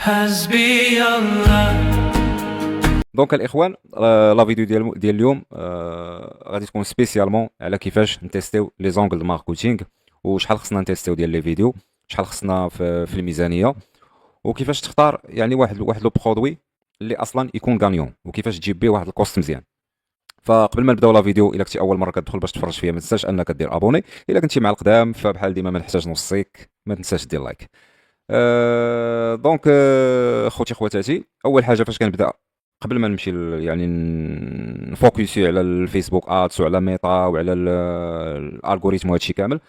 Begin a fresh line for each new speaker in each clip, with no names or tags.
حسبي الله.
دونك الاخوان، لا فيديو ديال اليوم غادي تكون سبيسيالمون على كيفاش نتيستيو لي زونغل دو ماركتينغ، وشحال خصنا نتيستيو ديال لي فيديو، شحال خصنا في الميزانيه، وكيفاش تختار يعني واحد لو برودوي اللي اصلا يكون غانيون، وكيفاش تجيب به واحد الكوست مزيان. فقبل ما نبداو لا فيديو، الا كنتي اول مره كتدخل باش تفرج فيها، ما تنساش انك دير ابوني. الا كنتي مع القدام فبحال ديما ما نحتاج نوصيك، ما تنساش دير لايك. دونك خوتي خواتاتي، اول حاجه فاش كنبدا، قبل ما نمشي يعني نفوكسي على الفيسبوك ادز وعلى ميتا وعلى الالغوريثم وهادشي كامل،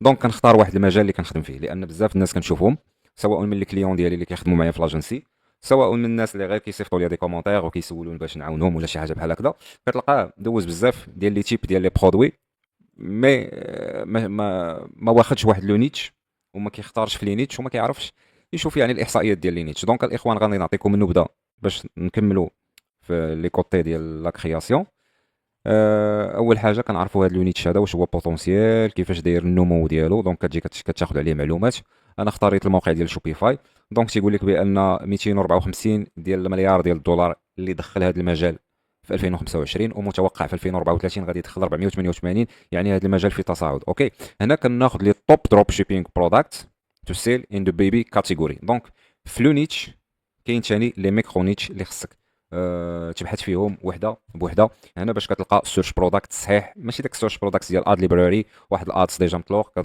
دونك كنختار واحد المجال اللي كنخدم فيه، لان بزاف الناس كنشوفهم، سواء من الكليون ديالي اللي كيخدموا معايا في لاجنسي، سواء من الناس اللي غير كيصيفطوا لي دي كومونتير وكيسولون باش نعاونهم ولا شي حاجه بحال هكذا. كتلقاه دوز بزاف ديال لي تيب ديال لي برودوي، مي ما واخدش واحد لو نيتش، وما كيختارش في لي نيتش، وما كيعرفش يشوف يعني الاحصائيات ديال لي نيتش. دونك الاخوان غادي نعطيكم النبذه باش نكملوا في لي كوتي ديال لا كرياسيون. اول حاجه كنعرفوا هذا لو نيتش هذا واش هو بوتونسييل، كيفاش داير النمو ديالو. دونك كتجي كتاخذ عليه معلومات. انا اختاريت الموقع ديال شوبيفاي. دونك تيقول لك بان 254 ديال المليار ديال الدولار اللي دخل هذا المجال في 2025، ومتوقع في 2034 غادي يدخل 488. يعني هذا المجال في تصاعد. اوكي، هنا كناخذ لي توب دروب شيبينغ برودكت تو سيل ان ذا بيبي كاتيجوري. دونك في لو نيتش كاين ثاني لي ميكرو نيتش اللي خصك تبحث فيهم وحده بوحده. هنا باش كتلقى سيرش برودكت صحيح، ماشي داك السيرش برودكت ديال اد ليبراري، واحد الادس ديجا مطلوق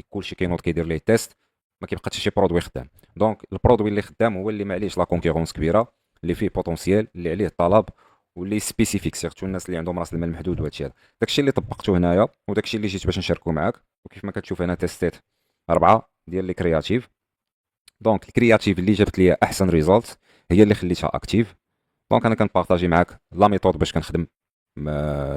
كلشي كينوض كيدير ليه تيست، ما كيبقى حتى شي برودوي خدام. دونك البرودوي اللي خدام هو اللي معليش لا كونكورونس كبيره، اللي فيه بوتونسييل، اللي عليه الطلب، واللي سبيسيفيك سيرتو الناس اللي عندهم راس المال محدود. وهادشي هذا داكشي اللي طبقته هنايا، وداكشي اللي جيت باش نشاركو معاك. وكيف ما كتشوف هنا تيستيت 4 ديال لي كرياتيف. دونك الكرياتيف اللي جابت لي احسن ريزولت هي اللي خليتها اكتيف. دونك انا كنبارطاجي معاك لا ميثود باش كنخدم،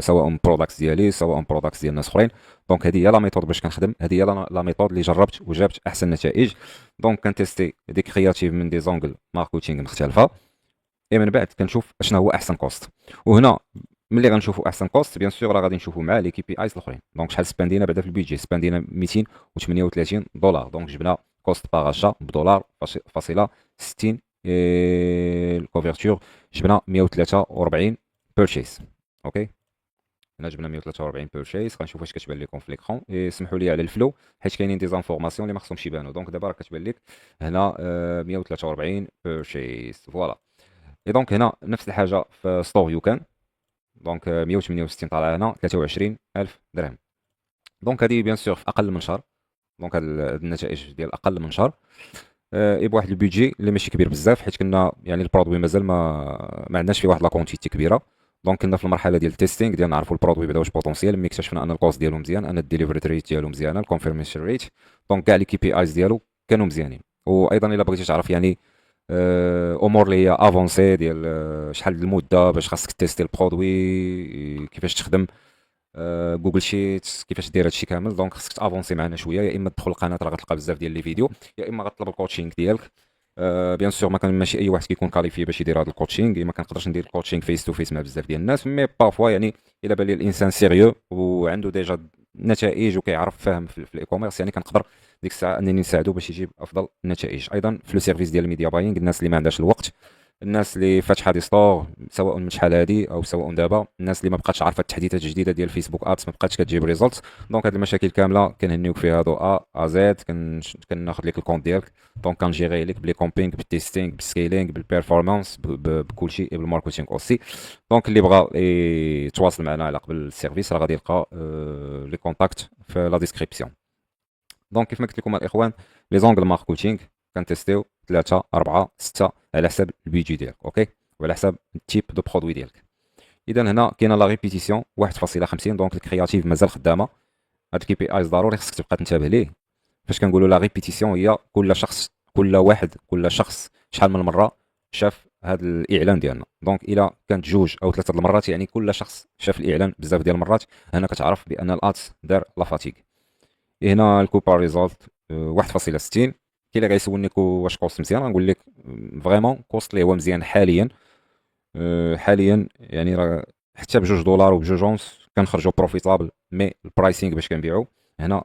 سواء برودكتس ديالي سواء برودكتس ديال ناس اخرين. دونك هذه هي لا ميثود باش كنخدم، هذه هي لا ميثود اللي جربت وجابت احسن نتائج. دونك كنتيستي دي كرياتيف من دي زونغل ماركتينغ مختلفه، اي من بعد كنشوف اشنا هو احسن كوست. وهنا ملي غنشوفوا احسن كوست، بيان سور راه غادي نشوفوا مع لي كي بي ايز الاخرين. دونك شحال سباندينا بعدا في البيدجي، سباندينا 238 دولار. دونك جبنا كوست باغ اشا بدولار فاصله 60، الكوفرتور جبنا 143 بيرشيز. اوكي، هنا جبنا 143 بيرشيز. غنشوف واش كتبان لكم في ليكرون. اسمحوا لي على الفلو حيت كاينين دي زانفورماسيون اللي ما خصهمش يبانوا. دونك دابا راه كتبان لك هنا 143 بيرشيز، فوالا. اي دونك هنا نفس الحاجه في ستور يو كان. دونك 168 طالعه هنا 23000 درهم. دونك هذه بيان سور في اقل من شهر. دونك هاد النتائج ديال اقل من شهر، اي بواحد البيدجي اللي ماشي كبير بزاف، حيت كنا يعني البرودوي مازال ما عندناش فيه واحد لا كونتيتي كبيره. دونك كنا في المرحله ديال التيستينغ ديال نعرفوا البرودوي بعدا واش بوتونسيال. ملي اكتشفنا ان الكوست ديالو مزيان، ان الديليفري ريت ديالو مزيانه، الكونفيرميشن ريت، دونك كاع لي كي بي ايز ديالو كانوا مزيانين. وايضا الا بغيتي تعرف يعني امور اللي هي افونسي ديال شحال المده باش خاصك تيستي البرودوي، كيفاش تخدم جوجل شيتس، كيفاش دير هادشي كامل. دونك خصك تافونسي معنا شويه، يا اما تدخل القناه راه غتلقى بزاف ديال لي فيديو، يا اما غطلب الكوتشينغ ديالك. بيان سور ما كان ماشي اي واحد كيكون كاليفي باش يدير هذا الكوتشينغ، ما كنقدرش ندير الكوتشينغ فيس تو فيس مع بزاف ديال الناس، مي بارفوا يعني الا بان لي الانسان سيريو وعنده ديجا نتائج وكيعرف فاهم في الاي كوميرس، يعني كنقدر ديك الساعه انني نساعدو باش يجيب افضل النتائج. ايضا في لو سيرفيس ديال الميديا باينغ، الناس اللي ما عندهاش الوقت، الناس اللي فاتحه دي ستور سواء من شحال هادي او سواء دابا، الناس اللي ما بقاتش عارفه التحديثات الجديده ديال فيسبوك ادز، ما بقاتش كتجيب ريزولت. دونك هاد المشاكل كامله كنهنيوك فيها دو ا زد. كناخذ لك الكونت ديالك، دونك كنجيري لك بلي كومبينغ بالتيستينغ بالسكيلينغ بالبيرفورمانس بكلشي بالماركتينغ اوسي. دونك اللي بغى يتواصل معنا على قبل السيرفيس راه غادي يلقى لي كونتاكت في لا ديسكريبسيون. دونك كيف ما قلت لكم الاخوان، لي زونغل ماركتينغ كنتيستيو 3 4 6 على حساب البيجي ديالك. اوكي، وعلى حساب التيب دو برودوي ديالك. اذا هنا كاينه لا ريبيتيسيون 1.50. دونك الكرياتيف مازال خدامه. هاد الكي بي ايز ضروري خصك تبقى تنتبه ليه. فاش كنقولوا لا ريبيتيسيون هي كل شخص شحال من مره شاف هاد الاعلان ديالنا. دونك الا كانت جوج او ثلاثه المرات، يعني كل شخص شاف الاعلان بزاف ديال المرات، هنا كتعرف بان الادس دار لا فاتيغ. هنا الكوبا ريزولت 1.60. كاين اللي غيسولني واش كوست مزيان، غنقول لك فريمون كوست اللي هو مزيان حاليا. حاليا يعني راه حتى بجوج دولار وبجوج اونس كنخرجوا بروفيتابل. مي البرايسينغ باش كنبيعوا هنا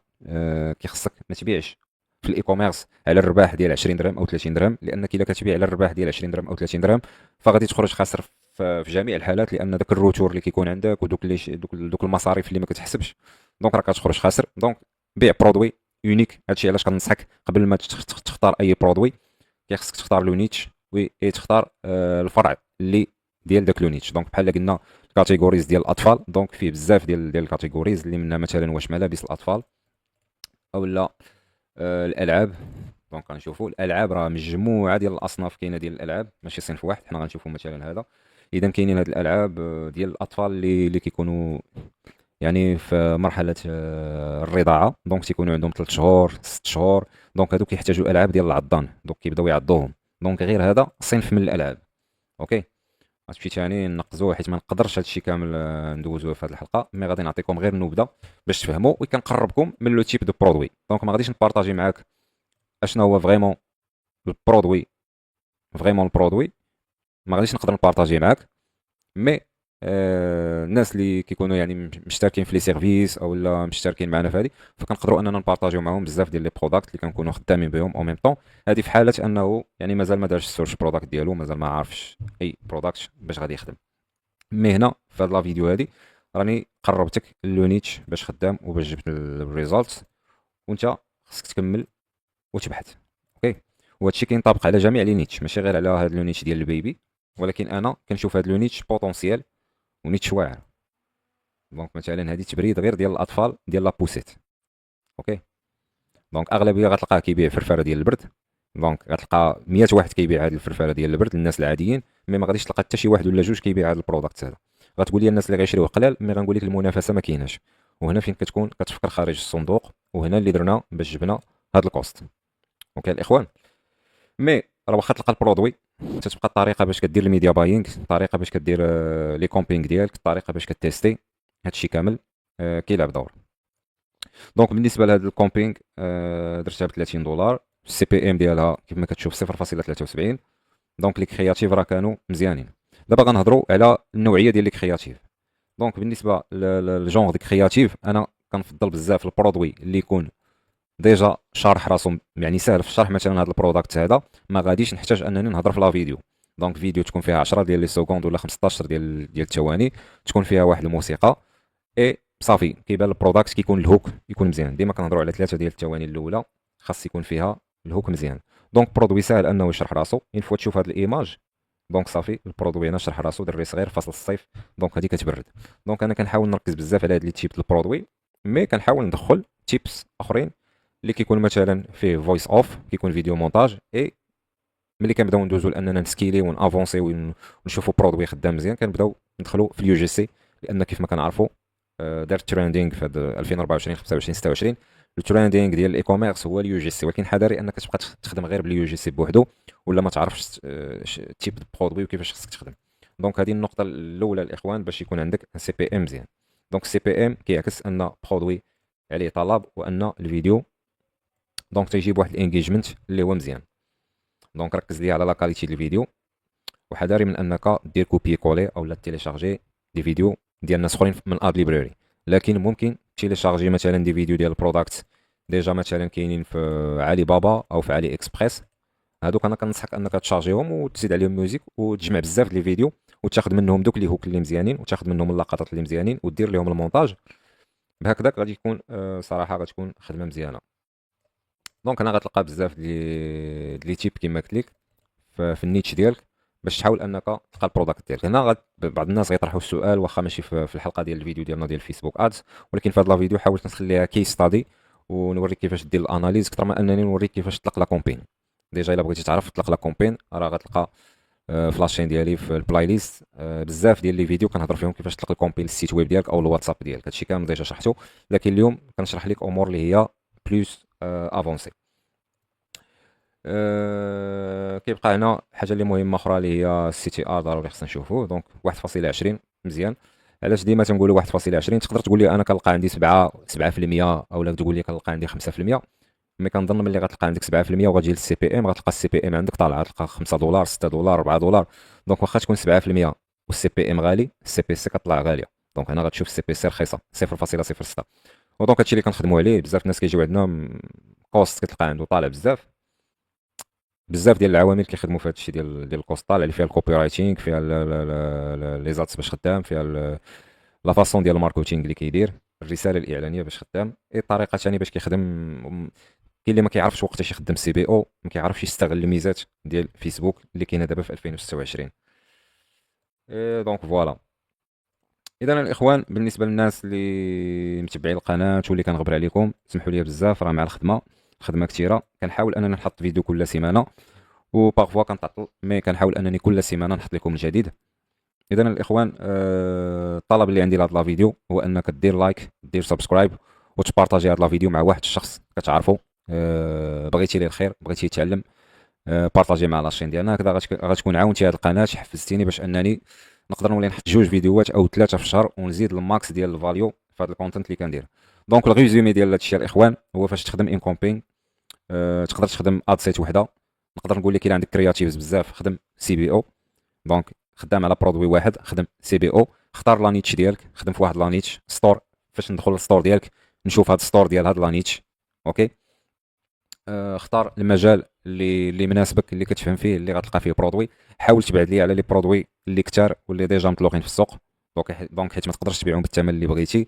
كيخصك ما تبيعش في الاي كوميرس على الرباح ديال 20 درهم او 30 درهم، لانك الا كتبيع على الرباح ديال 20 درهم او 30 درهم فغادي تخرج خاسر في جميع الحالات، لان داك الروتور اللي كيكون عندك ودوك اللي دوك المصاريف اللي ما كتحسبش، دونك راك كتخرج خاسر. دونك بيع برودوي يونيك. هادشي علاش كنصحك قبل ما تختار اي برودوي خصك تختار لو نيتش تختار الفرع اللي ديال داك لو نيتش. دونك بحال قلنا الكاتيجوريز ديال الاطفال، دونك فيه بزاف ديال الكاتيجوريز اللي منها مثلا واش ملابس الاطفال او لا الالعاب. دونك غنشوفوا الالعاب راه مجموعه ديال الاصناف كاينه ديال الالعاب، ماشي صنف واحد. حنا غنشوفوا مثلا هذا، اذا كاينين هاد الالعاب ديال الاطفال اللي كيكونوا يعني في مرحله الرضاعه، دونك تيكونوا عندهم 3 شهور 6 شهور، دونك هادو كيحتاجوا العاب ديال العضان، دونك كيبداو يعضوهم. دونك غير هذا صنف من الالعاب. اوكي، غتمشي ثاني نقزوه حيت ما نقدرش هادشي كامل ندوزوه في هذه الحلقه، مي غادي نعطيكم غير نبذه باش تفهموا وكنقربكم من لو تيب دو برودوي. دونك ما غاديش نبارطاجي معاك اشنا هو فريمون البرودوي، البرودوي ما غاديش نقدر نبارطاجي معاك، مي الناس اللي كيكونوا يعني مشتركين في لي سيرفيس او لا مشتركين معنا في هذه، فكنقدروا اننا نبارطاجيو معاهم بزاف ديال لي بروداكت اللي كنكونوا خدامين بهم او ميم طون. هذه في حاله انه يعني مازال ما دارش السيرش بروداكت ديالو، مازال ما عارفش اي بروداكت باش غادي يخدم. مي هنا في هاد لا فيديو هادي راني قربتك لو نيتش باش خدام وباش جبت الريزولت، وانت خصك تكمل وتبحث. اوكي، وهادشي كينطبق على جميع لي نيتش، ماشي غير على هاد لو نيتش ديال البيبي، ولكن انا كنشوف هاد لو نيتش بوتونسيال ونيتش واعر. دونك مثلا هادي تبريد غير ديال الاطفال ديال لابوسيت. اوكي، دونك اغلبيه غتلقاه كيبيع فرفاره ديال البرد، دونك غتلقى 100 واحد كيبيع هاد الفرفاره ديال البرد للناس العاديين، مي ما غاديش تلقى حتى شي واحد ولا جوج كيبيع هاد البروداكت هذا. غتقول لي الناس اللي غيشريوه قلال، مي غنقول لك المنافسه ما كايناش، وهنا فين كتكون كتفكر خارج الصندوق، وهنا اللي درنا باش جبنا هاد الكوست. اوكي الاخوان، مي راه واخا تلقى البرودوي تتبقى الطريقه باش كدير الميديا باينغ، الطريقه باش كدير لي كومبينغ ديالك، الطريقه باش كتيستي، هادشي كامل كيلعب دور. دونك بالنسبه لهاد الكومبينغ درتها ب 30 دولار، السي بي ام ديالها كيف ما كتشوف 0.73. دونك لي كرياتيف راه كانوا مزيانين. دابا غنهضروا على النوعيه ديال لي كرياتيف. دونك بالنسبه للجونغ دي كرياتيف انا كنفضل بزاف البرودوي اللي يكون ديجا شارح راسو، يعني سهل في الشرح. مثلا هذا البروداكت هذا ما غاديش نحتاج انني نهضر في لا فيديو، دونك فيديو تكون فيها 10 ديال لي سكوند ولا 15 ديال الثواني، تكون فيها واحد الموسيقى اي صافي كيبان البروداكت كيكون الهوك يكون مزيان. ديما كنهضروا على 3 ديال الثواني الاولى خاص يكون فيها الهوك مزيان. دونك برودوي ساهل انه يشرح راسو، اين فوا تشوف هاد الايماج دونك صافي البرودوي هنا شرح راسو، دري صغير فصل الصيف، دونك هذه كتبرد. دونك انا كنحاول نركز بزاف على هاد لي تيب البرودوي، مي كنحاول ندخل تيبس اخرين اللي كيكون مثلا فيه فويس اوف، كيكون فيديو مونتاج، اي ملي كنبداو ندوزو لاننا نسكيلي ونافونسي ونشوفوا برودوي خدام مزيان كنبداو ندخلوا في اليو جي سي، لان كيف ما كنعرفوا دار تريندينغ في 2024 25 26 التريندينغ ديال الاي كوميرس هو اليو جي سي، ولكن حذاري انك تبقى تخدم غير باليو جي سي بوحدو ولا ما تعرفش تيب برودوي وكيفاش خصك تخدم. دونك هذه النقطه الاولى الاخوان باش يكون عندك سي بي ام مزيان. دونك سي بي ام كيعكس ان برودوي عليه طلب وان الفيديو دونك تيجيب واحد الانجيجمنت اللي هو مزيان. دونك ركز لي على لا كاليتي ديال الفيديو، وحذاري من انك دير كوبي كولي او لا تيليشارجي دي فيديو ديال ناس اخرين من اد ليبراري، لكن ممكن تيليشارجي مثلا دي فيديو ديال البروداكت ديجا مثلا كاينين في علي بابا او في علي اكسبريس. هادوك انا كنصحك انك تشارجيهم وتزيد عليهم ميوزيك وتجمع بزاف ديال الفيديو وتاخذ منهم دوك لي هوك اللي مزيانين وتاخذ منهم اللقطات اللي مزيانين ودير لهم المونتاج. بهكذاك غادي يكون صراحه غتكون خدمه مزيانه. دونك هنا غتلقى بزاف لي تيب كما قلت لك في النيتش ديالك باش تحاول انك تلقى البروداكت ديالك. هنا بعض الناس غيطرحوا السؤال، واخا ماشي في الحلقه ديال الفيديو ديالنا ديال فيسبوك ادز، ولكن في هذا الفيديو حاولت نخليها كيس ستادي ونوريك كيفاش دير الاناليز اكثر ما انني نوريك كيفاش تطلق لا كومبين. ديجا الا بغيتي تعرف تطلق لا كومبين راه غتلقى في لاشين ديالي في البلاي ليست بزاف ديال لي فيديو كنهضر فيهم كيفاش تطلق الكومبين للسيت ويب ديالك او الواتساب ديالك. هادشي كامل ديجا شرحته، لكن اليوم كنشرح لك امور اللي هي بلوس افونسي. كيبقى هنا حاجه اللي مهمه اخرى اللي هي السي تي ار، ضروري خصنا نشوفوه. دونك 1.20 مزيان. علاش ديما تنقولوا 1.20؟ تقدر تقول لي انا كنلقى عندي 7% اولا تقول لي كنلقى عندي 5%، مي كنظن ملي غتلقى عندك 7% وغتجي للسي بي ام غتلقى السي بي ام عندك طالعه، غتلقى 5 دولار 6 دولار 4 دولار. دونك واخا تكون 7% والسي بي ام غالي، السي بي سي كطلع غاليه. دونك هنا غتشوف السي بي سي رخيصه 0.06. ودونك هادشي اللي كنخدموا عليه. بزاف الناس كيجيو عندنا كوست كتلقى عنده طالع بزاف ديال العوامل كيخدموا في هذا الشيء ديال الكوست طالع، اللي فيها الكوبي رايتينغ، فيها لي زاتس باش خدام، فيها لا فاصون ديال الماركتينغ اللي كيدير، الرساله الاعلانيه باش خدام، اي طريقه ثاني باش كيخدم. كاين اللي ما كيعرفش وقتاش يخدم سي بي او، ما كيعرفش يستغل الميزات ديال فيسبوك اللي كاينه دابا في 2026. دونك فوالا. اذا الاخوان، بالنسبه للناس اللي متبعين القناه واللي كنغبر عليكم، سمحوا لي بزاف، راه مع الخدمه كثيره. كنحاول اننا نحط فيديو كل سيمانه، وبارفوا كنتعطل، مي كنحاول انني كل سيمانه نحط لكم الجديد. اذا الاخوان، الطلب اللي عندي لهاد لا فيديو هو انك دير لايك، دير سبسكرايب، وتبارطاجي هاد لا فيديو مع واحد الشخص كتعرفو، بغيتي ليه الخير، بغيتي يتعلم، بارطاجي مع لاشين ديالنا. هكذا غتكون عاونتي هاد القناه، حفزتيني باش انني نقدر نولي نحط 2 فيديوهات او 3 في الشهر، ونزيد الماكس ديال الفاليو في هاد الكونتنت اللي كندير. دونك الريزومي ديال هاد الشيء الاخوان هو فاش تخدم ان كومبين، تقدر تخدم اد سيت وحده. نقدر نقول لك الا عندك كرياتيفز بزاف، خدم سي بي او. دونك خدام على برودوي واحد، خدم سي بي او. اختار لا نيتش ديالك، خدم في واحد لا نيتش ستور. فاش ندخل للستور ديالك نشوف هاد الستور ديال هاد لا نيتش، اوكي. اختار المجال اللي مناسبك، اللي كتفهم فيه، اللي غتلقى فيه برودوي. حاول تبعد لي على لي برودوي اللي كثار واللي ديجا مطلوقين في السوق. دونك حيت ما تقدرش تبيعهم بالثمن اللي بغيتي،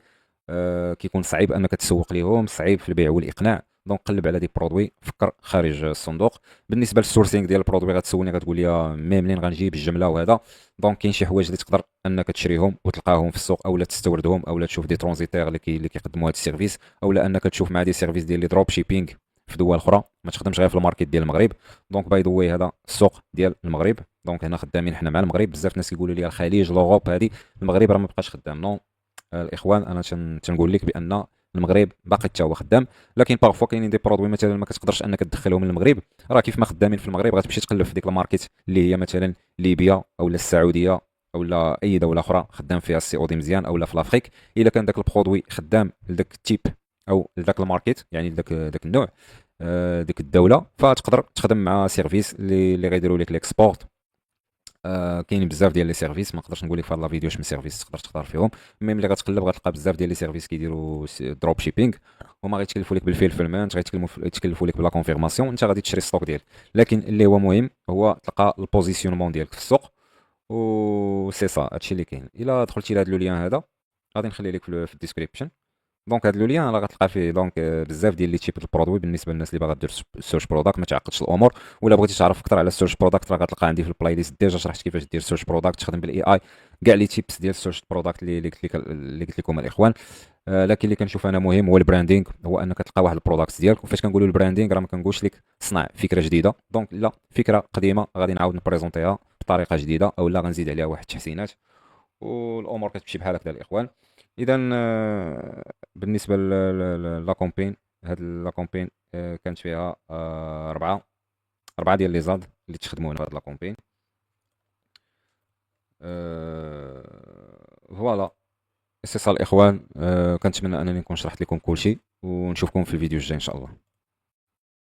كيكون صعيب انك تسوق ليهم، صعيب في البيع والاقناع. دونك قلب على دي برودوي، فكر خارج الصندوق. بالنسبه للسورسينغ ديال البرودوي، غتسولني غتقول لي منين غنجيب الجمله وهذا. دونك كاين شي حوايج اللي تقدر انك تشريهم وتلقاهم في السوق، اولا تستوردهم، اولا تشوف دي ترونزيتير اللي كيقدموا هذا السيرفيس، اولا انك تشوف مع دي سيرفيس ديال لي دروب شيبينغ في دول اخرى، ما تخدمش غير في الماركت ديال المغرب. دونك باي ذا واي هذا السوق ديال المغرب. دونك هنا خدامين حنا مع المغرب. بزاف الناس كيقولوا لي الخليج، لوروب، هذه المغرب راه ما بقاش خدام. نو الاخوان، انا تنقول لك بان المغرب باقي حتى هو خدام، لكن بارفو كاينين دي برودوي مثلا ما كتقدرش انك تدخلهم من المغرب. راه كيف ما خدامين في المغرب، غتمشي تقلب في ديك الماركت اللي هي مثلا ليبيا او السعوديه او اي دوله اخرى خدام فيها السي او دي مزيان، او في لافريك. الا كان داك البرودوي خدام لذاك التيب او لذاك الماركت، يعني داك النوع، ديك الدوله، فتقدر تخدم مع سيرفيس اللي غيديروا لك ليكسبورت. كاينين بزاف ديال لي سيرفيس، ما نقدرش نقول لك في هاد لا فيديو شمن سيرفيس تقدر تختار فيهم. مي ملي غتقلب غتلقى بزاف ديال لي سيرفيس كيديروا دروب شيبينغ، هما غيتكلفوا لك بالفيلفلمنت، غيتكلفوا لك بلا كونفيرماسيون، انت غادي تشري ستوك ديالك. لكن اللي هو مهم هو تلقى البوزيسيونمون ديالك في السوق، و سي سا هادشي اللي كاين. الا دخلتي لهاد لو ليان هذا، غادي نخلي لك في الديسكريبشن. دونك هاد لو ليان راه غتلقى فيه دونك بزاف ديال لي تيب د البرودوي بالنسبه للناس اللي باغا دير سيرش برودكت، ما تعقدش الامور. ولا بغيتي تعرف اكثر على السيرش برودكت، راه غتلقى عندي في البلاي ليست ديجا شرحت كيفاش دير سيرش برودكت، تخدم بالاي اي، كاع لي تيبس ديال السيرش برودكت اللي قلت لكم الاخوان. لكن اللي كنشوف انا مهم هو البراندينغ، هو انك تلقى واحد البرودكت ديالك. وفاش كنقولوا البراندينغ، راه ما كنقولش لك صنع فكره جديده. دونك لا، فكره قديمه غادي نعاود نبريزونتيها بطريقه جديده، او لا غنزيد عليها واحد التحسينات، والامور كتمشي بحال هكذا الاخوان. اذا بالنسبه لا كومبين، هاد لا كومبين كانت فيها اربعه ديال لي زاد اللي تخدموا في هاد لا كومبين. فوالا، سي صا الاخوان. كنتمنى انني نكون شرحت لكم كلشي، ونشوفكم في الفيديو الجاي ان شاء الله.